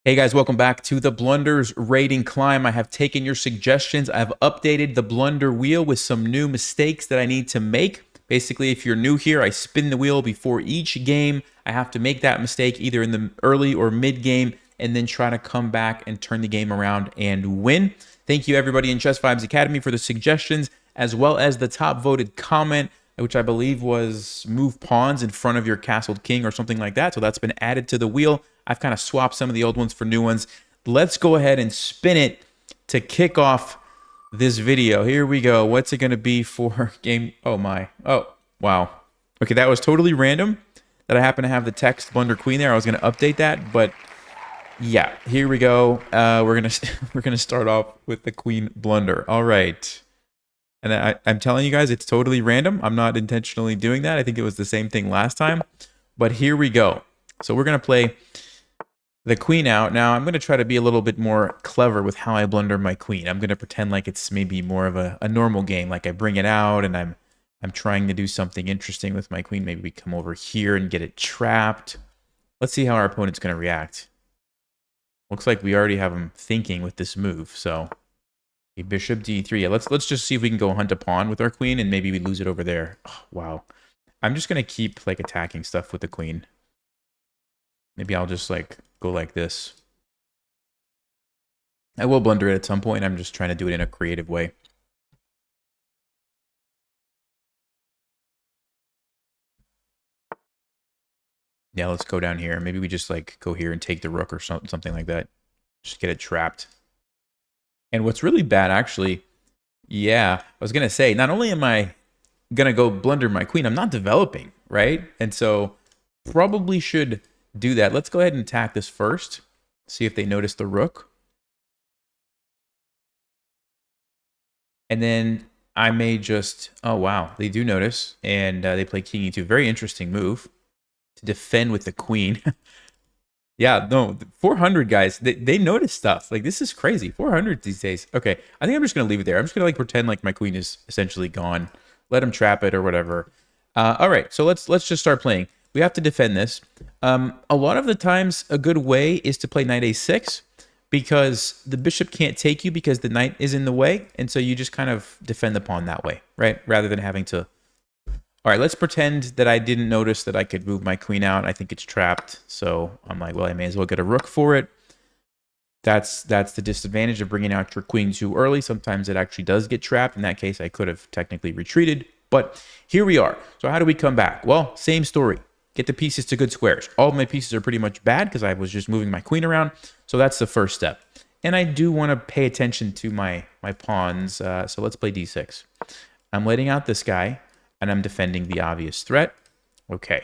Hey guys, welcome back to the Blunders rating climb. I have taken your suggestions. I've updated the Blunder wheel with some new mistakes that I need to make. Basically, if you're new here, I spin the wheel before each game. I have to make that mistake either in the early or mid game and then try to come back and turn the game around and win. Thank you everybody in Chess Vibes Academy for the suggestions, as well as the top voted comment, which I believe was move pawns in front of your castled king or something like that. So that's been added to the wheel. I've kind of swapped some of the old ones for new ones. Let's go ahead and spin it to kick off this video. Here we go. What's it going to be for game? Oh my. Oh, wow. Okay, that was totally random that I happen to have the text Blunder Queen there. I was going to update that, but yeah, here we go. We're gonna start off with the Queen Blunder. All right. And I'm telling you guys, it's totally random. I'm not intentionally doing that. I think it was the same thing last time. But here we go. So we're going to play the queen out. Now, I'm going to try to be a little bit more clever with how I blunder my queen. I'm going to pretend like it's maybe more of a normal game. Like I bring it out and I'm trying to do something interesting with my queen. Maybe we come over here and get it trapped. Let's see how our opponent's going to react. Looks like we already have him thinking with this move. So okay, bishop d3. Yeah, let's just see if we can go hunt a pawn with our queen and maybe we lose it over there. Oh, wow. I'm just going to keep like attacking stuff with the queen. Maybe I'll just like go like this. I will blunder it at some point. I'm just trying to do it in a creative way. Yeah, let's go down here. Maybe we just like go here and take the rook or something like that. Just get it trapped. And what's really bad, actually, yeah, I was going to say, not only am I going to go blunder my queen, I'm not developing, right? And so probably should do that. Let's go ahead and attack this first. See if they notice the rook. And then I may just, oh wow, they do notice. And they play king e2. Very interesting move to defend with the queen. Yeah, no, 400 guys, they notice stuff. Like, this is crazy. 400 these days. Okay, I think I'm just going to leave it there. I'm just going to like pretend like my queen is essentially gone. Let him trap it or whatever. All right, so let's just start playing. We have to defend this. A lot of the times, a good way is to play knight a6 because the bishop can't take you because the knight is in the way. And so you just kind of defend the pawn that way, right? Rather than having to... All right, let's pretend that I didn't notice that I could move my queen out. I think it's trapped. So I'm like, well, I may as well get a rook for it. That's the disadvantage of bringing out your queen too early. Sometimes it actually does get trapped. In that case, I could have technically retreated. But here we are. So how do we come back? Well, same story. Get the pieces to good squares. All of my pieces are pretty much bad because I was just moving my queen around. So that's the first step. And I do want to pay attention to my pawns. So let's play d6. I'm letting out this guy, and I'm defending the obvious threat. Okay.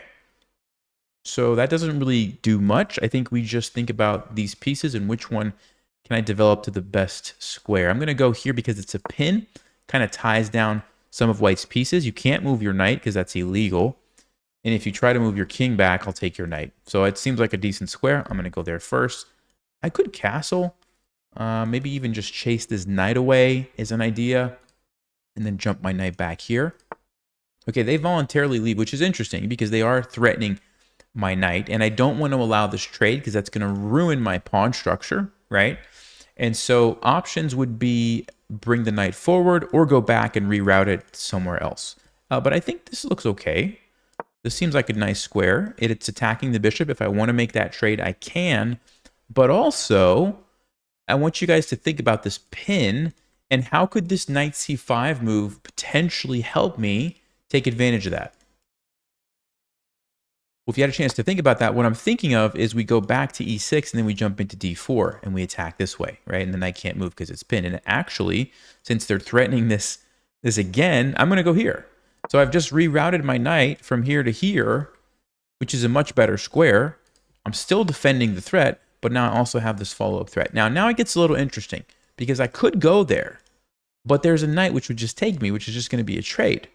So that doesn't really do much. I think we just think about these pieces and which one can I develop to the best square. I'm going to go here because it's a pin. Kind of ties down some of white's pieces. You can't move your knight because that's illegal. And if you try to move your king back, I'll take your knight. So it seems like a decent square. I'm going to go there first. I could castle. Maybe even just chase this knight away is an idea. And then jump my knight back here. Okay, they voluntarily leave, which is interesting because they are threatening my knight. And I don't want to allow this trade because that's going to ruin my pawn structure, right? And so options would be bring the knight forward or go back and reroute it somewhere else. But I think this looks okay. This seems like a nice square. It's attacking the bishop. If I want to make that trade, I can. But also, I want you guys to think about this pin and how could this knight c5 move potentially help me take advantage of that? Well, if you had a chance to think about that, what I'm thinking of is we go back to e6 and then we jump into d4 and we attack this way, right? And the knight can't move because it's pinned. And actually, since they're threatening this again, I'm going to go here. So I've just rerouted my knight from here to here, which is a much better square. I'm still defending the threat, but now I also have this follow-up threat. Now it gets a little interesting because I could go there, but there's a knight which would just take me, which is just going to be a trade.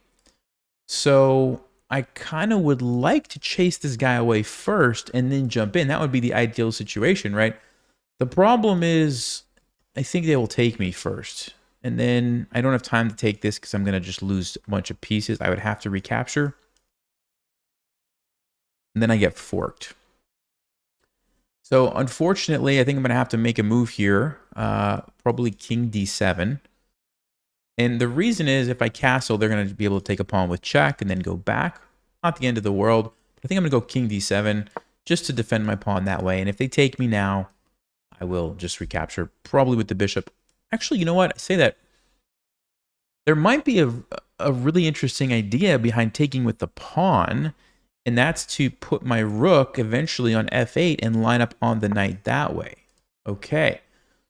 So I kind of would like to chase this guy away first and then jump in. That would be the ideal situation, right? The problem is I think they will take me first. And then I don't have time to take this because I'm going to just lose a bunch of pieces. I would have to recapture. And then I get forked. So unfortunately, I think I'm going to have to make a move here. Probably king d7. And the reason is if I castle, they're going to be able to take a pawn with check and then go back. Not the end of the world. But I think I'm going to go king d7 just to defend my pawn that way. And if they take me now, I will just recapture, probably with the bishop. Actually, you know what? I say that there might be a really interesting idea behind taking with the pawn, and that's to put my rook eventually on f8 and line up on the knight that way. Okay,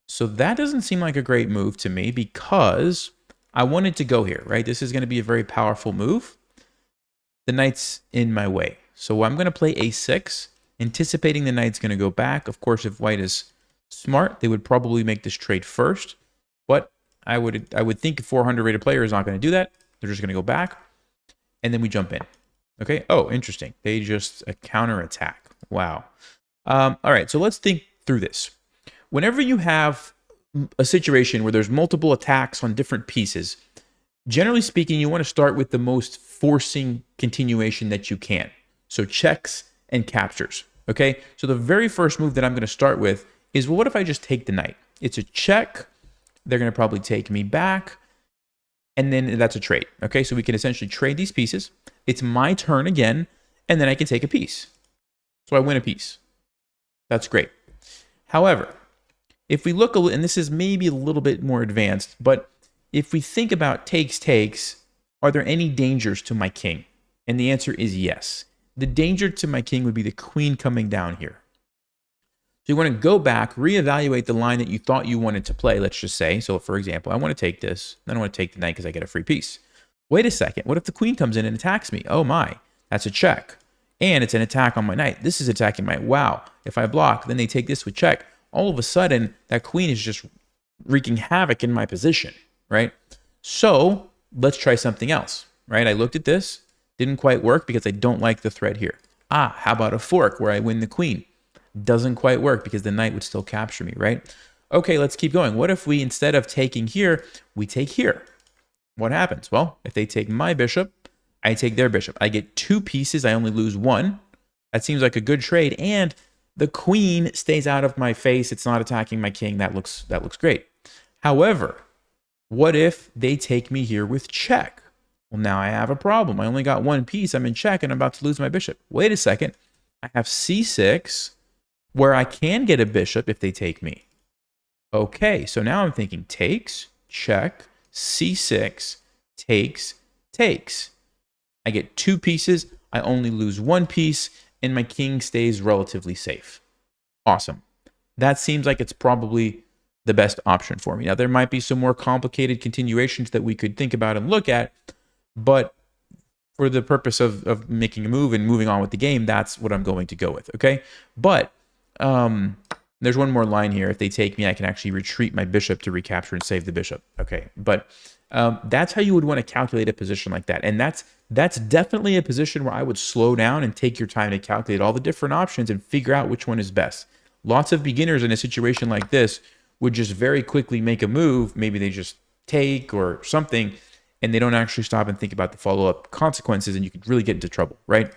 so that doesn't seem like a great move to me because I wanted to go here, right? This is going to be a very powerful move. The knight's in my way. So I'm going to play a6, anticipating the knight's going to go back. Of course, if white is smart, they would probably make this trade first. But I would think a 400 rated player is not going to do that. They're just going to go back, and then we jump in. Okay. Oh, interesting. They just counterattack. Wow. All right. So let's think through this. Whenever you have a situation where there's multiple attacks on different pieces, generally speaking, you want to start with the most forcing continuation that you can. So checks and captures. Okay. So the very first move that I'm going to start with is, well, what if I just take the knight? It's a check. They're going to probably take me back. And then that's a trade. Okay, so we can essentially trade these pieces. It's my turn again, and then I can take a piece. So I win a piece. That's great. However, if we look, and this is maybe a little bit more advanced, but if we think about takes, are there any dangers to my king? And the answer is yes. The danger to my king would be the queen coming down here. So you want to go back, reevaluate the line that you thought you wanted to play, let's just say. So for example, I want to take this. Then I want to take the knight because I get a free piece. Wait a second. What if the queen comes in and attacks me? Oh my, that's a check. And it's an attack on my knight. This is attacking my, wow. If I block, then they take this with check. All of a sudden, that queen is just wreaking havoc in my position, right? So let's try something else, right? I looked at this, didn't quite work because I don't like the thread here. Ah, how about a fork where I win the queen? Doesn't quite work because the knight would still capture me, right? Okay, let's keep going. What if we, instead of taking here, we take here? What happens? Well, if they take my bishop, I take their bishop. I get two pieces. I only lose one. That seems like a good trade. And the queen stays out of my face. It's not attacking my king. That looks great. However, what if they take me here with check? Well, now I have a problem. I only got one piece. I'm in check and I'm about to lose my bishop. Wait a second. I have c6, where I can get a bishop if they take me. Okay, so now I'm thinking takes, check, c6, takes. I get two pieces, I only lose one piece, and my king stays relatively safe. Awesome. That seems like it's probably the best option for me. Now, there might be some more complicated continuations that we could think about and look at, but for the purpose of making a move and moving on with the game, that's what I'm going to go with, okay? But there's one more line here. If they take me, I can actually retreat my bishop to recapture and save the bishop. Okay, but that's how you would want to calculate a position like that. And that's definitely a position where I would slow down and take your time to calculate all the different options and figure out which one is best. Lots of beginners in a situation like this would just very quickly make a move. Maybe they just take or something, and they don't actually stop and think about the follow-up consequences, and you could really get into trouble, right?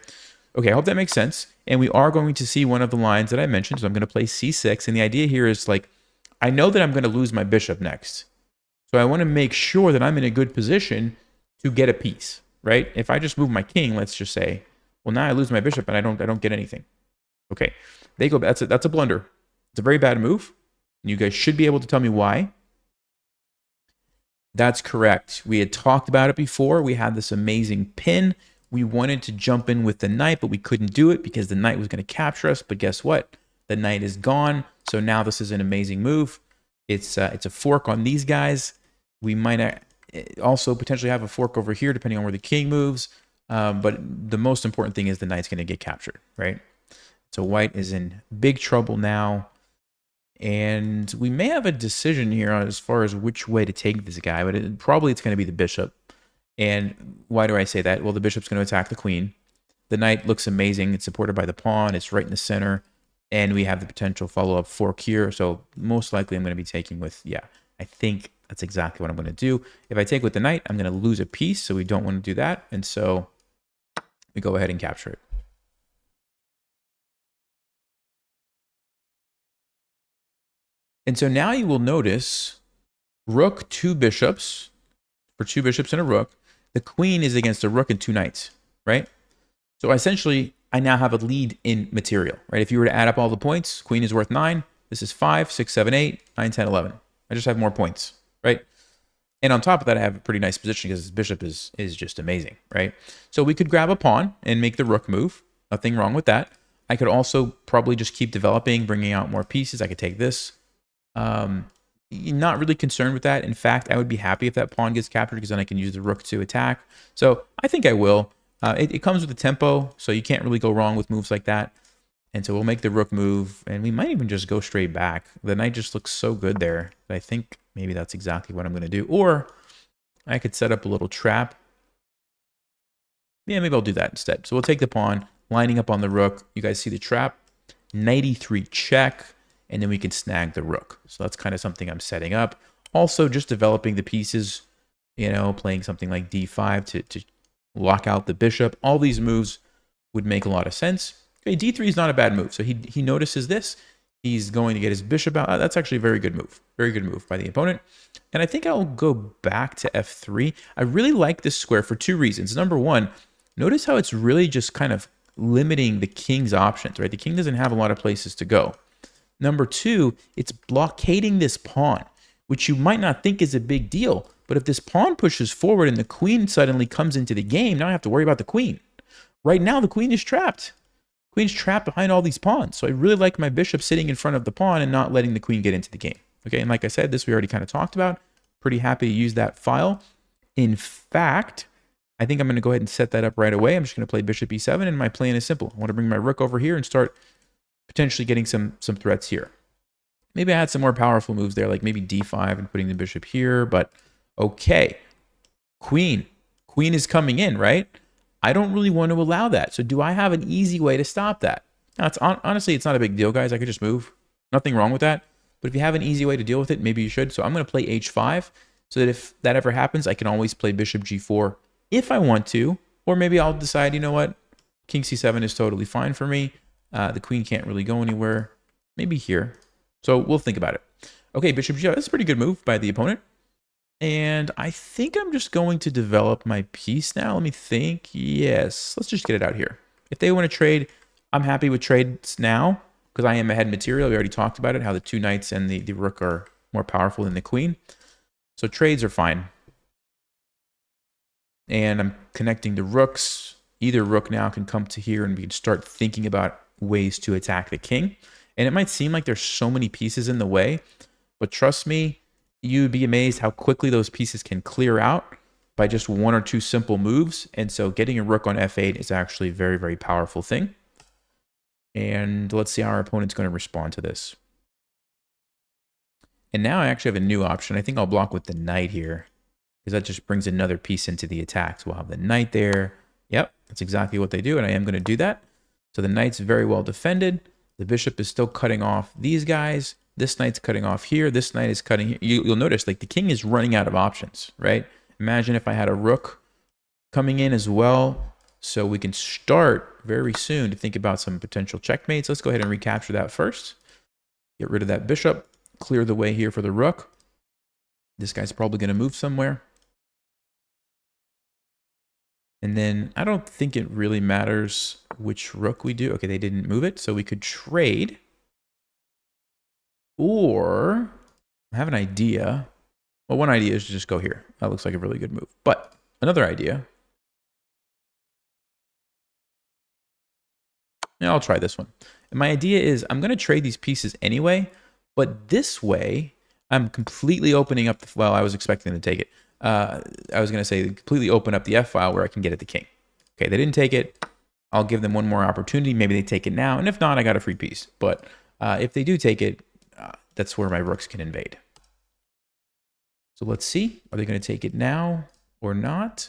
Okay, I hope that makes sense. And we are going to see one of the lines that I mentioned. So I'm going to play c6. And the idea here is like, I know that I'm going to lose my bishop next. So I want to make sure that I'm in a good position to get a piece, right? If I just move my king, let's just say, well, now I lose my bishop and I don't get anything. Okay, they go. That's a blunder. It's a very bad move. You guys should be able to tell me why. That's correct. We had talked about it before. We had this amazing pin. We wanted to jump in with the knight, but we couldn't do it because the knight was going to capture us. But guess what? The knight is gone. So now this is an amazing move. It's a fork on these guys. We might also potentially have a fork over here, depending on where the king moves. But the most important thing is the knight's going to get captured, right? So white is in big trouble now. And we may have a decision here as far as which way to take this guy, but probably it's going to be the bishop. And why do I say that? Well, the bishop's going to attack the queen. The knight looks amazing. It's supported by the pawn. It's right in the center. And we have the potential follow-up fork here. So most likely I'm going to be taking with, yeah, I think that's exactly what I'm going to do. If I take with the knight, I'm going to lose a piece. So we don't want to do that. And so we go ahead and capture it. And so now you will notice rook, 2 bishops, for 2 bishops and a rook. The queen is against a rook and 2 knights, right? So essentially, I now have a lead in material, right? If you were to add up all the points, queen is worth 9. This is 5, 6, 7, 8, 9, 10, 11. I just have more points, right? And on top of that, I have a pretty nice position because this bishop is just amazing, right? So we could grab a pawn and make the rook move. Nothing wrong with that. I could also probably just keep developing, bringing out more pieces. I could take this. Not really concerned with that. In fact, I would be happy if that pawn gets captured because then I can use the rook to attack. So I think I will. It comes with the tempo, so you can't really go wrong with moves like that. And so we'll make the rook move, and we might even just go straight back. The knight just looks so good there that I think maybe that's exactly what I'm going to do. Or I could set up a little trap. Yeah, maybe I'll do that instead. So we'll take the pawn, lining up on the rook. You guys see the trap. Knight e3 check, and then we can snag the rook. So that's kind of something I'm setting up. Also, just developing the pieces, you know, playing something like d5 to lock out the bishop. All these moves would make a lot of sense. Okay, d3 is not a bad move. So he notices this. He's going to get his bishop out. That's actually a very good move. Very good move by the opponent. And I think I'll go back to f3. I really like this square for 2 reasons. Number one, notice how it's really just kind of limiting the king's options, right? The king doesn't have a lot of places to go. Number 2, it's blockading this pawn, which you might not think is a big deal. But if this pawn pushes forward and the queen suddenly comes into the game, now I have to worry about the queen. Right now, the queen is trapped. Queen's trapped behind all these pawns. So I really like my bishop sitting in front of the pawn and not letting the queen get into the game. Okay, and like I said, this we already kind of talked about. Pretty happy to use that file. In fact, I think I'm going to go ahead and set that up right away. I'm just going to play bishop e7, and my plan is simple. I want to bring my rook over here and start potentially getting some threats here. Maybe I had some more powerful moves there, like maybe d5 and putting the bishop here, but okay. Queen is coming in, right? I don't really want to allow that. So do I have an easy way to stop that? Now, honestly, it's not a big deal, guys. I could just move. Nothing wrong with that. But if you have an easy way to deal with it, maybe you should. So I'm going to play h5 so that if that ever happens, I can always play bishop g4 if I want to. Or maybe I'll decide, you know what? King c7 is totally fine for me. The queen can't really go anywhere. Maybe here. So we'll think about it. Okay, bishop g5. That's a pretty good move by the opponent. And I think I'm just going to develop my piece now. Let me think. Yes, let's just get it out here. If they want to trade, I'm happy with trades now because I am ahead material. We already talked about it, how the 2 knights and the rook are more powerful than the queen. So trades are fine. And I'm connecting the rooks. Either rook now can come to here and we can start thinking about ways to attack the king. And it might seem like there's so many pieces in the way, but trust me, you'd be amazed how quickly those pieces can clear out by just 1 or 2 simple moves. And so getting a rook on f8 is actually a very, very powerful thing. And let's see how our opponent's going to respond to this. And now I actually have a new option. I think I'll block with the knight here because that just brings another piece into the attack. So we'll have the knight there. Yep, that's exactly what they do. And I am going to do that. So the knight's very well defended. The bishop is still cutting off these guys. This knight's cutting off here. This knight is cutting here. You'll notice like the king is running out of options, right? Imagine if I had a rook coming in as well. So we can start very soon to think about some potential checkmates. Let's go ahead and recapture that first. Get rid of that bishop. Clear the way here for the rook. This guy's probably going to move somewhere. And then I don't think it really matters which rook we do. Okay, they didn't move it. So we could trade. Or I have an idea. Well, one idea is to just go here. That looks like a really good move. But another idea. Yeah, I'll try this one. And my idea is I'm going to trade these pieces anyway. But this way, I'm completely opening up the... Well, I was expecting them to take it. I was going to say completely open up the F file where I can get at the king. Okay, they didn't take it. I'll give them one more opportunity. Maybe they take it now. And if not, I got a free piece. But if they do take it, that's where my rooks can invade. So let's see. Are they going to take it now or not?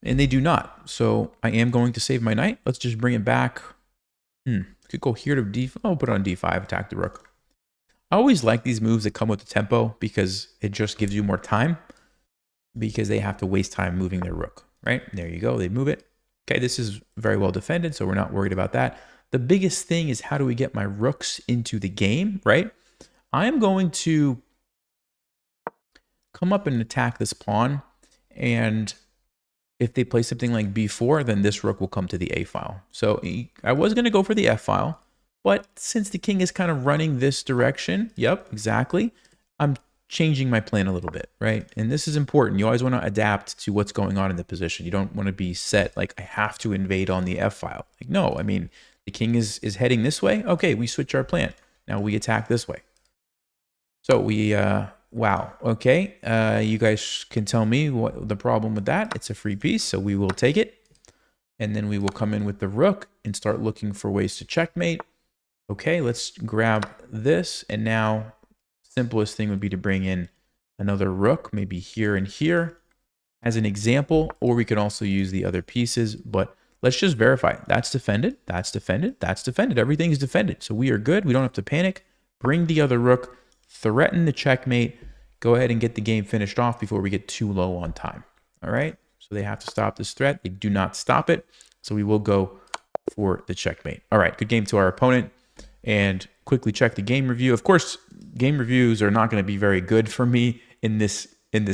And they do not. So I am going to save my knight. Let's just bring it back. Could go here to d5. I'll put it on d5, attack the rook. I always like these moves that come with the tempo because it just gives you more time because they have to waste time moving their rook, right? There you go. They move it. Okay, this is very well defended, so we're not worried about that. The biggest thing is how do we get my rooks into the game, right? I am going to come up and attack this pawn, and if they play something like b4, then this rook will come to the a file. So I was going to go for the f file, but since the king is kind of running this direction, yep, exactly, I'm changing my plan a little bit, right? And this is important. You always want to adapt to what's going on in the position. You don't want to be set like, I have to invade on the f file. Like, no, I mean, the king is heading this way. Okay, we switch our plan. Now we attack this way. So we, wow, okay. You guys can tell me what the problem with that. It's a free piece, so we will take it. And then we will come in with the rook and start looking for ways to checkmate. Okay, let's grab this. And now, simplest thing would be to bring in another rook, maybe here and here as an example, or we can also use the other pieces, but let's just verify. That's defended, that's defended, that's defended. Everything is defended. So we are good. We don't have to panic. Bring the other rook, threaten the checkmate, go ahead and get the game finished off before we get too low on time. All right, so they have to stop this threat. They do not stop it, so we will go for the checkmate. All right, good game to our opponent. And quickly check the game review. Of course, game reviews are not going to be very good for me in this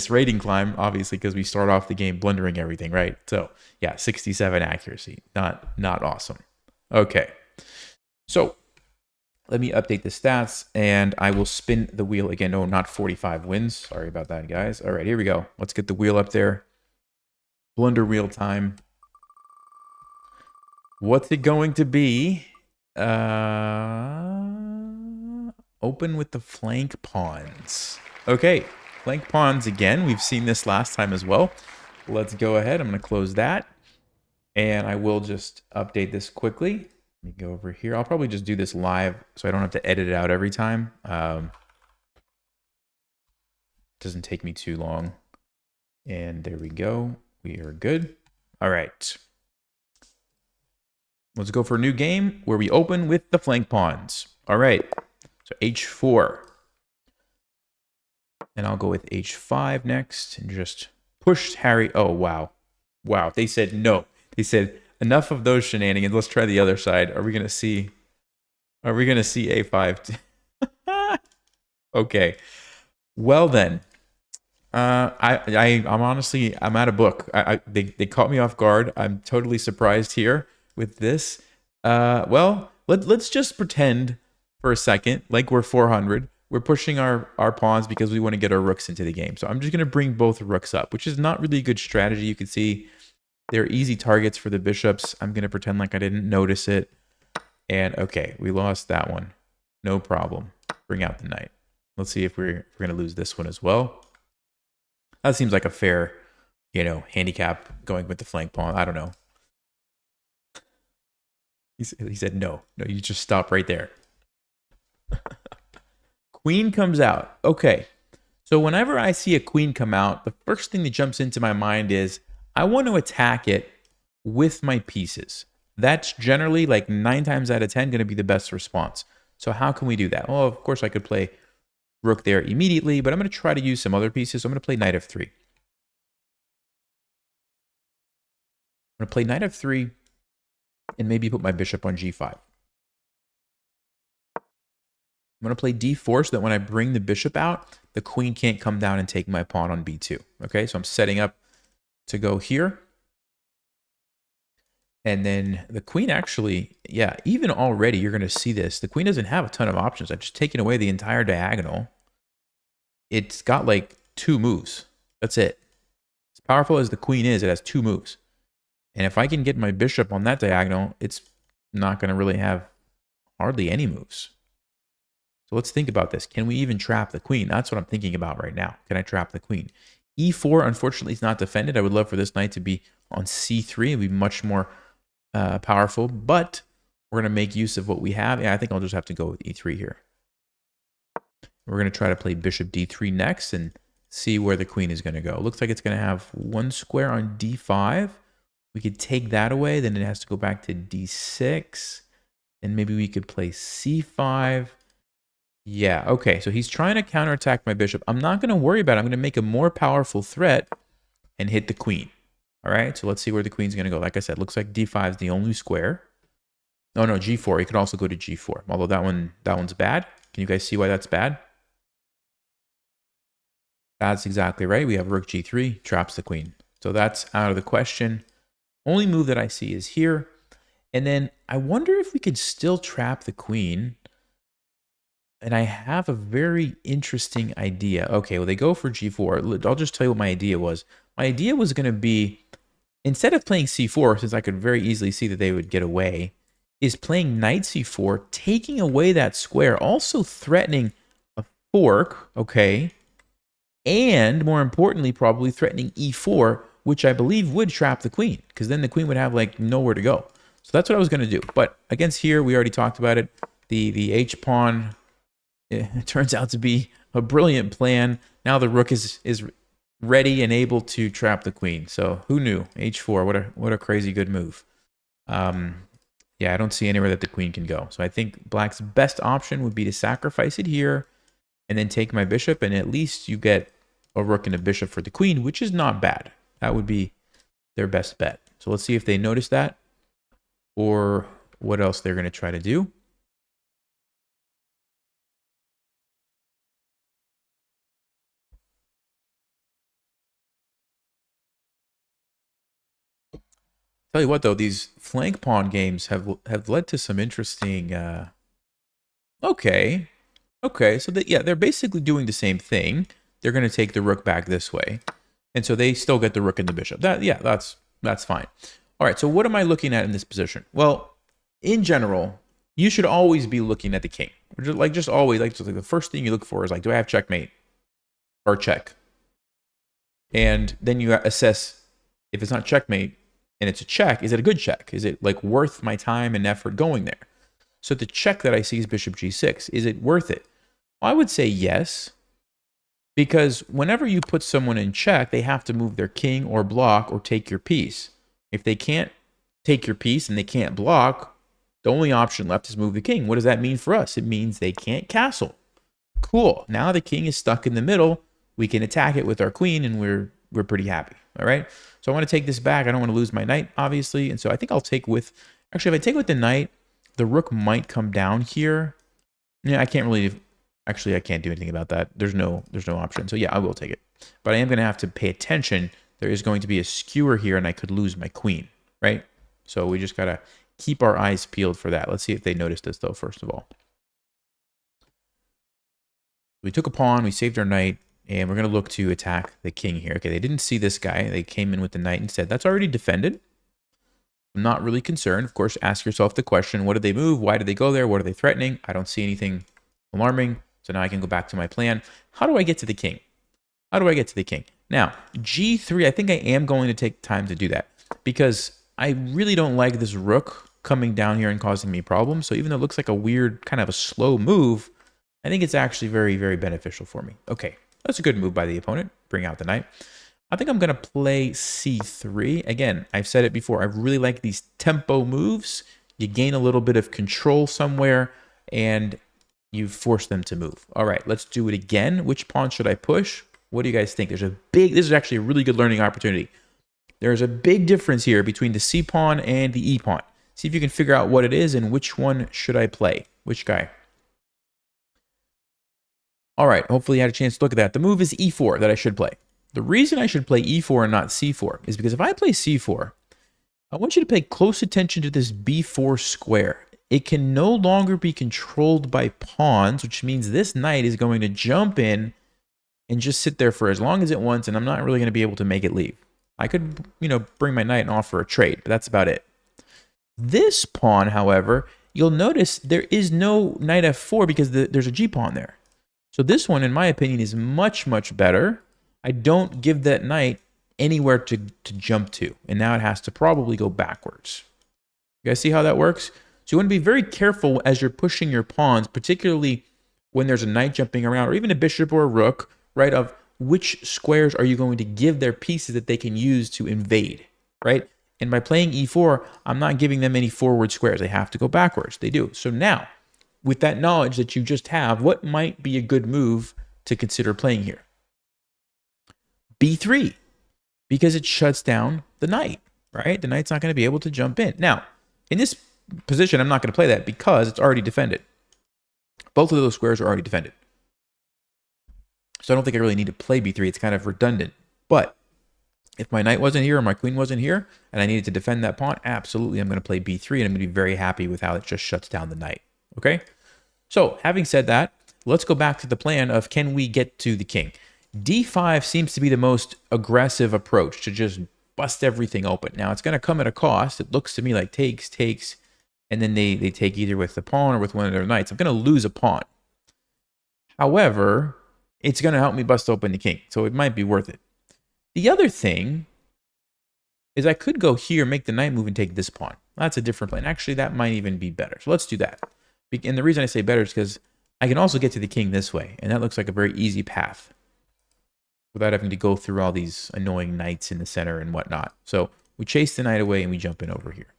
rating climb, obviously, because we start off the game blundering everything, right? So yeah, 67 accuracy, not awesome. Okay, so let me update the stats, and I will spin the wheel again. No, not 45 wins. Sorry about that, guys. All right, here we go. Let's get the wheel up there. Blunder wheel time. What's it going to be? Open with the flank pawns. Okay, flank pawns again. We've seen this last time as well. Let's go ahead. I'm going to close that. And I will just update this quickly. Let me go over here. I'll probably just do this live so I don't have to edit it out every time. Doesn't take me too long. And there we go. We are good. All right. Let's go for a new game where we open with the flank pawns. All right. So h4. And I'll go with h5 next and just push Harry. Oh, wow. Wow. They said no. They said enough of those shenanigans. Let's try the other side. Are we going to see a5? Okay. Well then. I'm honestly, I'm at a book. They caught me off guard. I'm totally surprised here with this. Well, let's just pretend for a second like we're 400. We're pushing our pawns because we want to get our rooks into the game. So I'm just going to bring both rooks up, which is not really a good strategy. You can see they're easy targets for the bishops. I'm going to pretend like I didn't notice it. And okay, we lost that one. No problem. Bring out the knight. Let's see if we're going to lose this one as well. That seems like a fair, handicap going with the flank pawn. I don't know. He said, no, you just stop right there. Queen comes out. Okay. So whenever I see a queen come out, the first thing that jumps into my mind is I want to attack it with my pieces. That's generally like 9 times out of 10 going to be the best response. So how can we do that? Well, of course I could play rook there immediately, but I'm going to try to use some other pieces. So I'm going to play knight f3. I'm going to play knight f3 and maybe put my bishop on g5. I'm going to play d4 so that when I bring the bishop out, the queen can't come down and take my pawn on b2. Okay, so I'm setting up to go here. And then the queen actually, yeah, even already you're going to see this. The queen doesn't have a ton of options. I've just taken away the entire diagonal. It's got like 2 moves. That's it. As powerful as the queen is, it has 2 moves. And if I can get my bishop on that diagonal, it's not going to really have hardly any moves. So let's think about this. Can we even trap the queen? That's what I'm thinking about right now. Can I trap the queen? E4, unfortunately, is not defended. I would love for this knight to be on c3 and be much more powerful, but we're going to make use of what we have. Yeah, I think I'll just have to go with e3 here. We're going to try to play bishop d3 next and see where the queen is going to go. Looks like it's going to have 1 square on d5. We could take that away. Then it has to go back to d6. And maybe we could play c5. Yeah, okay. So he's trying to counterattack my bishop. I'm not going to worry about it. I'm going to make a more powerful threat and hit the queen. All right, so let's see where the queen's going to go. Like I said, looks like d5 is the only square. Oh no, g4. You could also go to g4, although that one's bad. Can you guys see why that's bad? That's exactly right. We have rook g3, traps the queen. So that's out of the question. Only move that I see is here. And then I wonder if we could still trap the queen. And I have a very interesting idea. Okay, well, they go for g4. I'll just tell you what my idea was. My idea was going to be, instead of playing c4, since I could very easily see that they would get away, is playing knight c4, taking away that square, also threatening a fork, okay? And more importantly, probably threatening e4, which I believe would trap the queen, because then the queen would have like nowhere to go. So that's what I was going to do. But against here, we already talked about it. The h pawn, it turns out to be a brilliant plan. Now the rook is ready and able to trap the queen. So who knew? h4, what a crazy good move. Yeah, I don't see anywhere that the queen can go. So I think black's best option would be to sacrifice it here and then take my bishop, and at least you get a rook and a bishop for the queen, which is not bad. That would be their best bet. So let's see if they notice that or what else they're going to try to do. Tell you what, though, these flank pawn games have led to some interesting. Okay, so they're basically doing the same thing. They're going to take the rook back this way, and so they still get the rook and the bishop. That's fine. All right. So what am I looking at in this position? Well, in general, you should always be looking at the king. Just always like the first thing you look for is like, do I have checkmate or check? And then you assess if it's not checkmate and it's a check, is it a good check? Is it like worth my time and effort going there? So the check that I see is bishop g6. Is it worth it? Well, I would say yes, because whenever you put someone in check, they have to move their king or block or take your piece. If they can't take your piece and they can't block, the only option left is move the king. What does that mean for us? It means they can't castle. Cool. Now the king is stuck in the middle. We can attack it with our queen, and we're pretty happy. All right. So I want to take this back. I don't want to lose my knight, obviously. And so I think I'll take with, actually, if I take with the knight, the rook might come down here. Yeah, I can't really, actually, I can't do anything about that. There's no option. So yeah, I will take it. But I am going to have to pay attention. There is going to be a skewer here, and I could lose my queen, right? So we just got to keep our eyes peeled for that. Let's see if they notice this, though, first of all. We took a pawn, we saved our knight, and we're going to look to attack the king here. Okay, they didn't see this guy. They came in with the knight instead. That's already defended. I'm not really concerned. Of course, ask yourself the question, what did they move? Why did they go there? What are they threatening? I don't see anything alarming. So now I can go back to my plan. How do I get to the king? How do I get to the king? Now, g3, I think I am going to take time to do that because I really don't like this rook coming down here and causing me problems. So even though it looks like a weird, kind of a slow move, I think it's actually very, very beneficial for me. Okay, that's a good move by the opponent. Bring out the knight. I think I'm going to play c3. Again, I've said it before. I really like these tempo moves. You gain a little bit of control somewhere, and you force them to move. All right, let's do it again. Which pawn should I push? What do you guys think? This is actually a really good learning opportunity. There's a big difference here between the c pawn and the e pawn. See if you can figure out what it is and which one should I play. Which guy? All right, hopefully you had a chance to look at that. The move is e4 that I should play. The reason I should play e4 and not c4 is because if I play c4, I want you to pay close attention to this b4 square. It can no longer be controlled by pawns, which means this knight is going to jump in and just sit there for as long as it wants, and I'm not really going to be able to make it leave. I could, bring my knight and offer a trade, but that's about it. This pawn, however, you'll notice there is no knight f4 because there's a g pawn there. So this one, in my opinion, is much, much better. I don't give that knight anywhere to jump to, and now it has to probably go backwards. You guys see how that works? So you want to be very careful as you're pushing your pawns, particularly when there's a knight jumping around, or even a bishop or a rook, right, of which squares are you going to give their pieces that they can use to invade, right? And by playing e4, I'm not giving them any forward squares. They have to go backwards. They do. So now, with that knowledge that you just have, what might be a good move to consider playing here? b3. because it shuts down the knight, right? The knight's not going to be able to jump in. Now, in this position, I'm not going to play that because it's already defended. Both of those squares are already defended. So I don't think I really need to play b3. It's kind of redundant. But if my knight wasn't here or my queen wasn't here and I needed to defend that pawn, absolutely I'm going to play b3 and I'm going to be very happy with how it just shuts down the knight. Okay? So having said that, let's go back to the plan of can we get to the king? d5 seems to be the most aggressive approach to just bust everything open. Now, it's going to come at a cost. It looks to me like takes, and then they take either with the pawn or with one of their knights. I'm going to lose a pawn. However, it's going to help me bust open the king, so it might be worth it. The other thing is I could go here, make the knight move, and take this pawn. That's a different plan. Actually, that might even be better. So let's do that. And the reason I say better is because I can also get to the king this way, and that looks like a very easy path without having to go through all these annoying knights in the center and whatnot. So we chase the knight away and we jump in over here.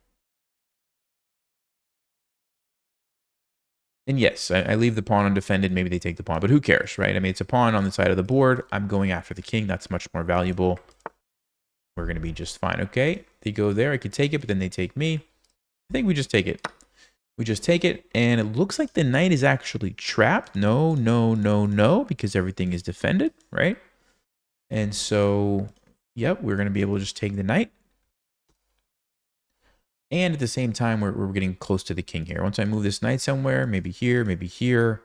And yes, I leave the pawn undefended. Maybe they take the pawn, but who cares, right? I mean, it's a pawn on the side of the board. I'm going after the king. That's much more valuable. We're going to be just fine, okay? They go there. I could take it, but then they take me. I think we just take it. We just take it, and it looks like the knight is actually trapped. No, because everything is defended, right? And so, yep, we're going to be able to just take the knight. And at the same time, we're getting close to the king here. Once I move this knight somewhere, maybe here, maybe here.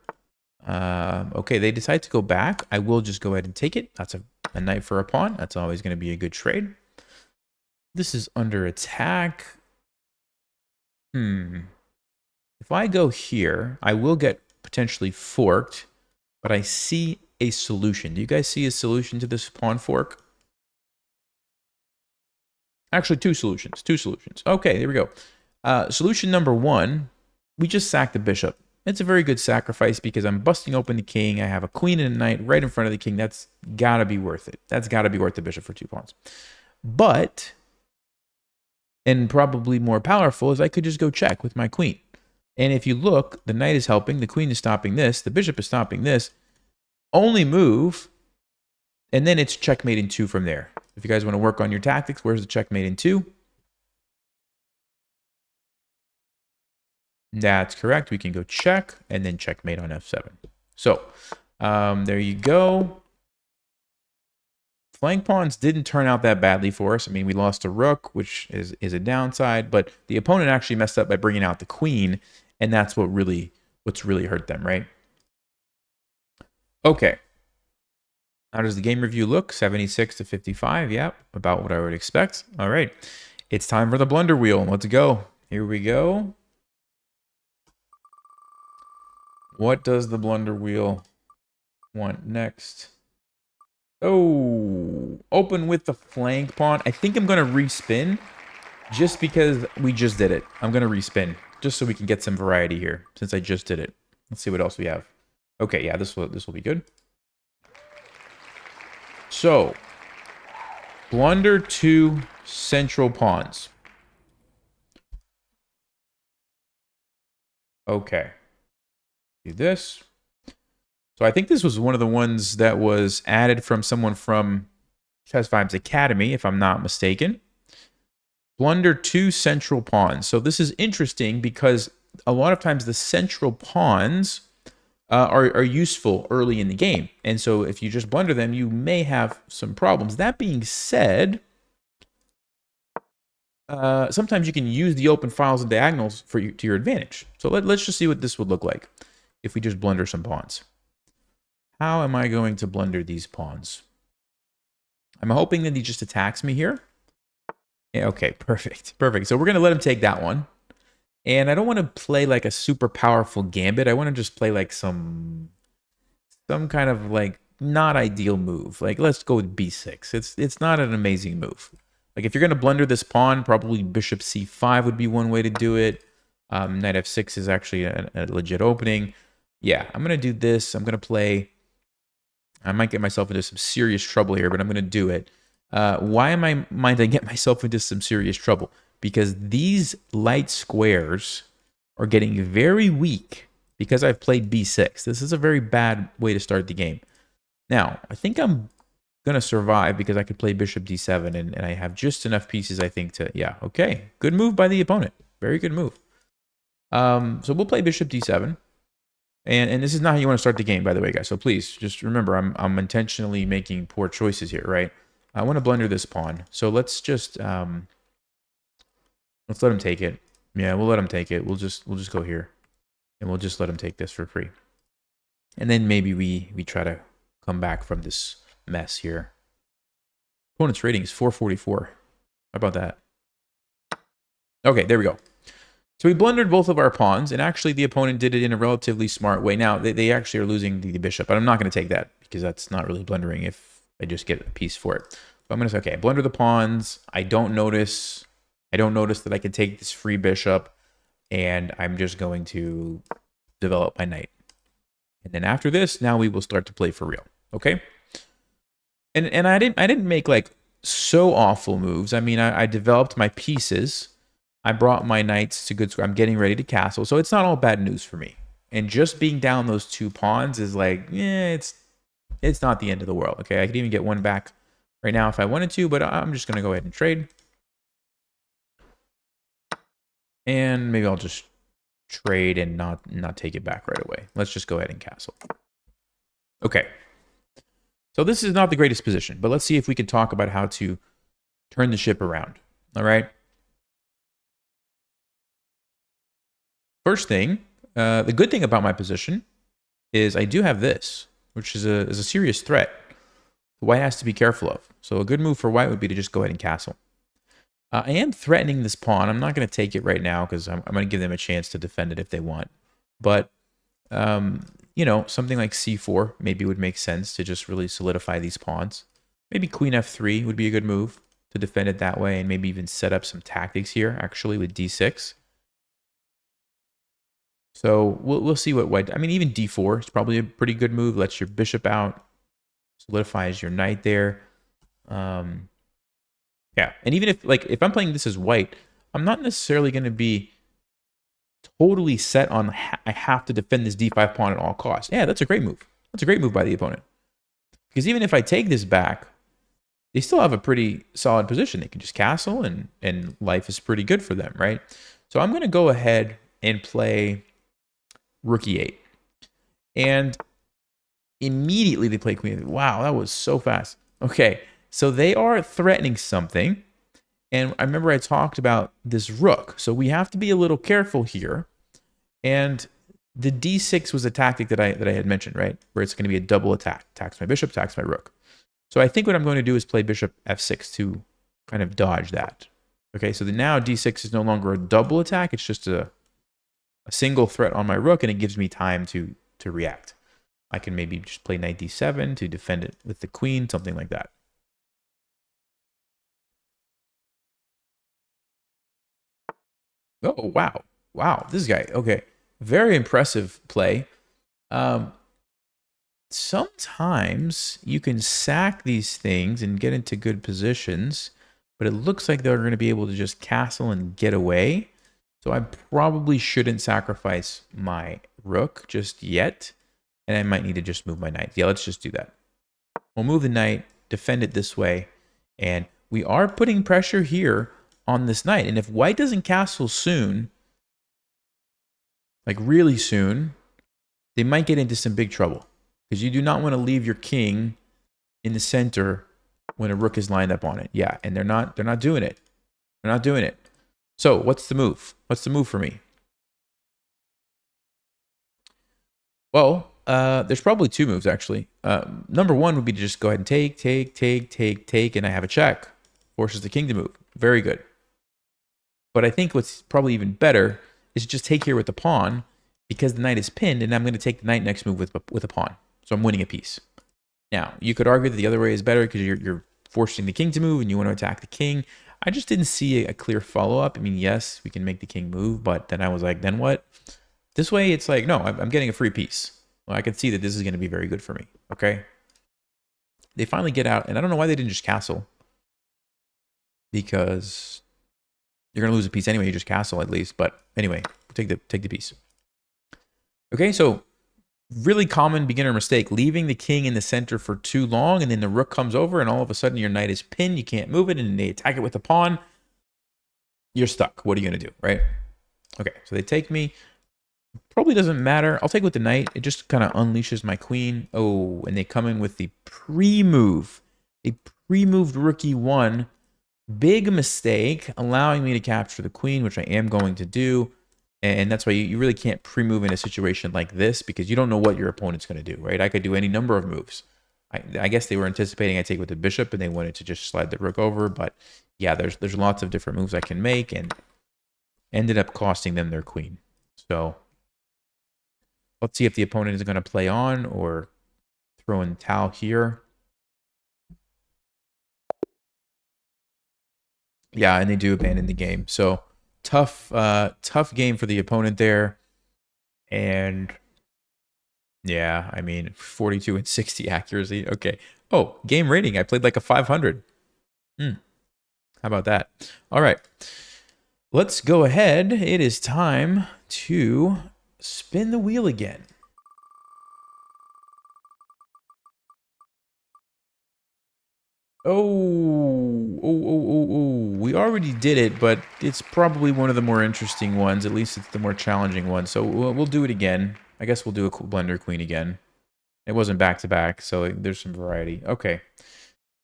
Okay, they decide to go back. I will just go ahead and take it. That's a knight for a pawn. That's always going to be a good trade. This is under attack. If I go here, I will get potentially forked, but I see a solution. Do you guys see a solution to this pawn fork? Actually, two solutions. Okay, there we go. Solution number one, we just sack the bishop. It's a very good sacrifice because I'm busting open the king. I have a queen and a knight right in front of the king. That's got to be worth it. That's got to be worth the bishop for 2 pawns. But, and probably more powerful, is I could just go check with my queen. And if you look, the knight is helping, the queen is stopping this, the bishop is stopping this. Only move, and then it's checkmate in 2 from there. If you guys want to work on your tactics, where's the checkmate in 2? That's correct. We can go check and then checkmate on f7. So there you go. Flank pawns didn't turn out that badly for us. I mean, we lost a rook, which is a downside, but the opponent actually messed up by bringing out the queen, and that's what's really hurt them, right? Okay. How does the game review look? 76 to 55. Yep, about what I would expect. All right. It's time for the blunder wheel. Let's go. Here we go. What does the blunder wheel want next? Oh, open with the flank pawn. I think I'm going to respin just because we just did it. I'm going to respin just so we can get some variety here since I just did it. Let's see what else we have. Okay, yeah, this will be good. So, blunder 2 central pawns. Okay. Do this. So I think this was one of the ones that was added from someone from Chess5's Academy, if I'm not mistaken. Blunder 2 central pawns. So this is interesting because a lot of times the central pawns are useful early in the game. And so if you just blunder them, you may have some problems. That being said, sometimes you can use the open files and diagonals to your advantage. So let's just see what this would look like if we just blunder some pawns. How am I going to blunder these pawns? I'm hoping that he just attacks me here. Yeah, okay, perfect. So we're going to let him take that one. And I don't want to play like a super powerful gambit. I want to just play like some kind of like not ideal move. Like let's go with b6. It's not an amazing move. Like if you're going to blunder this pawn, probably bishop c5 would be one way to do it. Knight f6 is actually a legit opening. Yeah, I'm going to do this. I'm going to play... I might get myself into some serious trouble here, but I'm going to do it. Why might I get myself into some serious trouble? Because these light squares are getting very weak because I've played b6. This is a very bad way to start the game. Now, I think I'm gonna survive because I could play bishop d7 and I have just enough pieces, I think, to yeah, okay. Good move by the opponent. Very good move. So we'll play bishop d7. And this is not how you want to start the game, by the way, guys. So please just remember I'm intentionally making poor choices here, right? I want to blunder this pawn. So let's just let's let him take it. Yeah, we'll let him take it. We'll just go here. And we'll just let him take this for free. And then maybe we try to come back from this mess here. Opponent's rating is 444. How about that? Okay, there we go. So we blundered both of our pawns, and actually the opponent did it in a relatively smart way. Now, they actually are losing the bishop, but I'm not going to take that because that's not really blundering if I just get a piece for it. But I'm going to say, okay, blunder the pawns. I don't notice that I can take this free bishop, and I'm just going to develop my knight. And then after this, now we will start to play for real, okay? And I didn't make like so awful moves. I mean, I developed my pieces. I brought my knights to good score. I'm getting ready to castle, so it's not all bad news for me. And just being down those 2 pawns is like, yeah, it's not the end of the world. Okay, I could even get one back right now if I wanted to, but I'm just gonna go ahead and trade. And maybe I'll just trade and not take it back right away. Let's just go ahead and castle. Okay. So this is not the greatest position, but let's see if we can talk about how to turn the ship around. All right. First thing, the good thing about my position is I do have this, which is a serious threat. White has to be careful of. So a good move for white would be to just go ahead and castle. I am threatening this pawn. I'm not going to take it right now because I'm going to give them a chance to defend it if they want. But, you know, something like c4 maybe would make sense to just really solidify these pawns. Maybe queen f3 would be a good move to defend it that way and maybe even set up some tactics here, actually, with d6. So we'll see what white... I mean, even d4 is probably a pretty good move. Lets your bishop out. Solidifies your knight there. Yeah, and even if I'm playing this as white, I'm not necessarily going to be totally set on I have to defend this d5 pawn at all costs. Yeah, that's a great move. That's a great move by the opponent. Because even if I take this back, they still have a pretty solid position. They can just castle and life is pretty good for them, right? So I'm going to go ahead and play rook e8. And immediately they play queen. Wow, that was so fast. Okay, so they are threatening something. And I remember I talked about this rook. So we have to be a little careful here. And the d6 was a tactic that I had mentioned, right? Where it's going to be a double attack. Attacks my bishop, attacks my rook. So I think what I'm going to do is play bishop f6 to kind of dodge that. Okay, so now d6 is no longer a double attack. It's just a single threat on my rook, and it gives me time to react. I can maybe just play knight d7 to defend it with the queen, something like that. Oh, wow. Wow, this guy. Okay, very impressive play. Sometimes you can sack these things and get into good positions, but it looks like they're going to be able to just castle and get away. So I probably shouldn't sacrifice my rook just yet. And I might need to just move my knight. Yeah, let's just do that. We'll move the knight, defend it this way. And we are putting pressure here on this knight. And if white doesn't castle soon, like really soon, they might get into some big trouble. Because you do not want to leave your king in the center when a rook is lined up on it. Yeah, and they're not doing it. They're not doing it. So what's the move? What's the move for me? Well, there's probably 2 moves, actually. Number 1 would be to just go ahead and take, and I have a check. Forces the king to move. Very good. But I think what's probably even better is just take here with the pawn, because the knight is pinned, and I'm going to take the knight next move with a pawn. So I'm winning a piece. Now, you could argue that the other way is better because you're forcing the king to move, and you want to attack the king. I just didn't see a clear follow-up. I mean, yes, we can make the king move, but then I was like, then what? This way, it's like, no, I'm getting a free piece. Well, I can see that this is going to be very good for me, okay? They finally get out, and I don't know why they didn't just castle. Because you're going to lose a piece anyway, you just castle at least. But anyway, take the piece. Okay, so really common beginner mistake, leaving the king in the center for too long, and then the rook comes over, and all of a sudden your knight is pinned. You can't move it, and they attack it with the pawn. You're stuck. What are you going to do, right? Okay, so they take me. Probably doesn't matter. I'll take with the knight. It just kind of unleashes my queen. Oh, and they come in with the pre-move. They pre-moved rook e1. Big mistake, allowing me to capture the queen, which I am going to do. And that's why you really can't pre-move in a situation like this because you don't know what your opponent's going to do, right? I could do any number of moves. I guess they were anticipating I take with the bishop and they wanted to just slide the rook over. But yeah, there's lots of different moves I can make and ended up costing them their queen. So let's see if the opponent is going to play on or throw in Tau here. Yeah, and they do abandon the game. So tough game for the opponent there. And yeah, I mean, 42 and 60 accuracy. Okay. Oh, game rating. I played like a 500. How about that? All right. Let's go ahead. It is time to spin the wheel again. Oh, we already did it, but it's probably one of the more interesting ones. At least it's the more challenging one. So we'll do it again. I guess we'll do a Blunder Queen again. It wasn't back-to-back, so there's some variety. Okay.